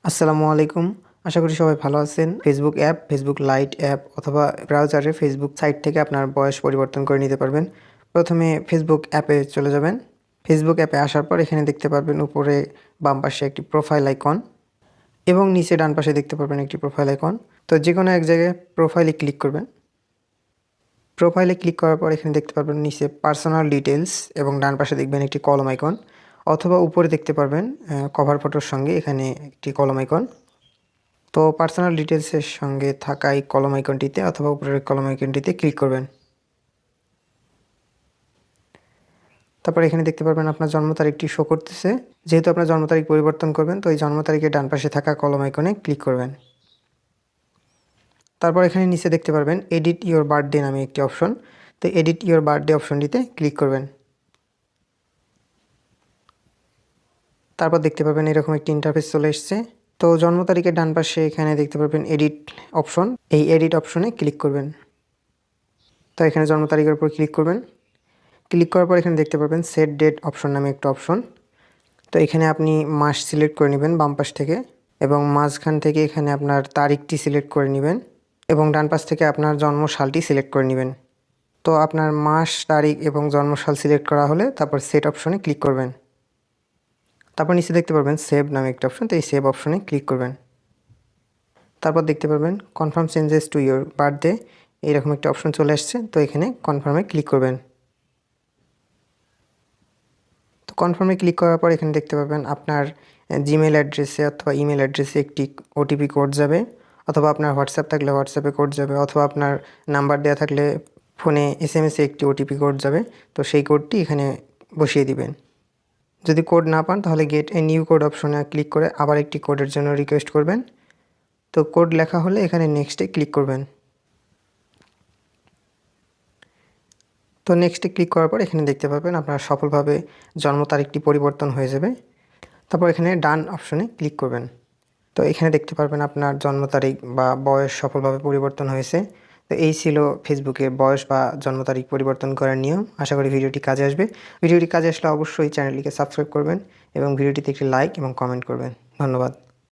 আসসালামু আলাইকুম। আশা করি সবাই ভালো আছেন। Facebook app, Facebook light app অথবা ব্রাউজারে ফেসবুক সাইট থেকে আপনার বয়স পরিবর্তন করে নিতে পারবেন। প্রথমে ফেসবুক অ্যাপে চলে যাবেন। ফেসবুক অ্যাপে আসার পর এখানে দেখতে পারবেন উপরে বাম পাশে একটি প্রোফাইল আইকন এবং নিচে ডান পাশে দেখতে পারবেন একটি প্রোফাইল আইকন। তো যেকোনো এক জায়গায় প্রোফাইলে ক্লিক করবেন। প্রোফাইলে ক্লিক করার পর এখানে দেখতে পারবেন নিচে পার্সোনাল ডিটেইলস এবং ডান পাশে দেখবেন একটি কলম আইকন অথবা উপরে দেখতে পারবেন কভার ফটোর সঙ্গে এখানে একটি কলম আইকন। তো পার্সোনাল ডিটেলসের সঙ্গে থাকা এই কলম আইকনটিতে অথবা উপরের কলম আইকনটিতে ক্লিক করবেন। তারপর এখানে দেখতে পারবেন আপনার জন্ম তারিখটি শো করতেছে। যেহেতু আপনার জন্ম তারিখ পরিবর্তন করবেন, তো এই জন্ম তারিখের ডান পাশে থাকা কলম আইকনে ক্লিক করবেন। তারপর এখানে নিচে দেখতে পারবেন এডিট ইওর বার্থডে নামে একটি অপশন। তো এডিট ইওর বার্থডে অপশনটিতে ক্লিক করবেন। তারপর দেখতে পারবেন এরকম একটি ইন্টারফেস চলে এসছে। তো জন্ম তারিখের ডান পাশে এখানে দেখতে পারবেন এডিট অপশন। এই এডিট অপশনে ক্লিক করবেন। তো এখানে জন্ম তারিখের উপর ক্লিক করবেন। ক্লিক করার পর এখানে দেখতে পাবেন সেট ডেট অপশন নামে একটা অপশন। তো এখানে আপনি মাস সিলেক্ট করে নেবেন বাম পাশ থেকে এবং মাঝখান থেকে এখানে আপনার তারিখটি সিলেক্ট করে নেবেন এবং ডান পাশ থেকে আপনার জন্মসালটি সিলেক্ট করে নেবেন। তো আপনার মাস, তারিখ এবং জন্মসাল সিলেক্ট করা হলে তারপর সেট অপশনে ক্লিক করবেন। তারপর নিচে দেখতে পারবেন সেভ নামে একটা অপশন। তো এই সেভ অপশনে ক্লিক করবেন। তারপর দেখতে পারবেন confirm changes to your birthday এইরকম একটা অপশন চলে আসছে। তো এখানে কনফার্মে ক্লিক করবেন। তো কনফার্মে ক্লিক করার পর এখানে দেখতে পাবেন আপনার জিমেল অ্যাড্রেসে অথবা ইমেল অ্যাড্রেসে একটি ওটিপি কোড যাবে, অথবা আপনার হোয়াটসঅ্যাপ থাকলে হোয়াটসঅ্যাপে কোড যাবে, অথবা আপনার নাম্বার দেওয়া থাকলে ফোনে এসএমএসে একটি ওটিপি কোড যাবে। তো সেই কোডটি এখানে বসিয়ে দিবেন। যদি কোড না পান তাহলে গেট এ নিউ কোড অপশনে ক্লিক করে আবার একটি কোডের জন্য রিকোয়েস্ট করবেন। তো কোড লেখা হলে এখানে নেক্সটে ক্লিক করবেন। তো নেক্সটে ক্লিক করার পর এখানে দেখতে পাবেন আপনার সফলভাবে জন্ম তারিখটি পরিবর্তন হয়ে যাবে। তারপর এখানে ডান অপশনে ক্লিক করবেন। তো এখানে দেখতে পারবেন আপনার জন্ম তারিখ বা বয়স সফলভাবে পরিবর্তন হয়েছে। তো এই ছিল ফেসবুকে বয়স বা জন্ম তারিখ পরিবর্তন করার নিয়ম। আশা করি ভিডিওটি কাজে আসবে। ভিডিওটি কাজে আসলে অবশ্যই চ্যানেলটিকে সাবস্ক্রাইব করবেন এবং ভিডিওটিতে একটি লাইক এবং কমেন্ট করবেন। ধন্যবাদ।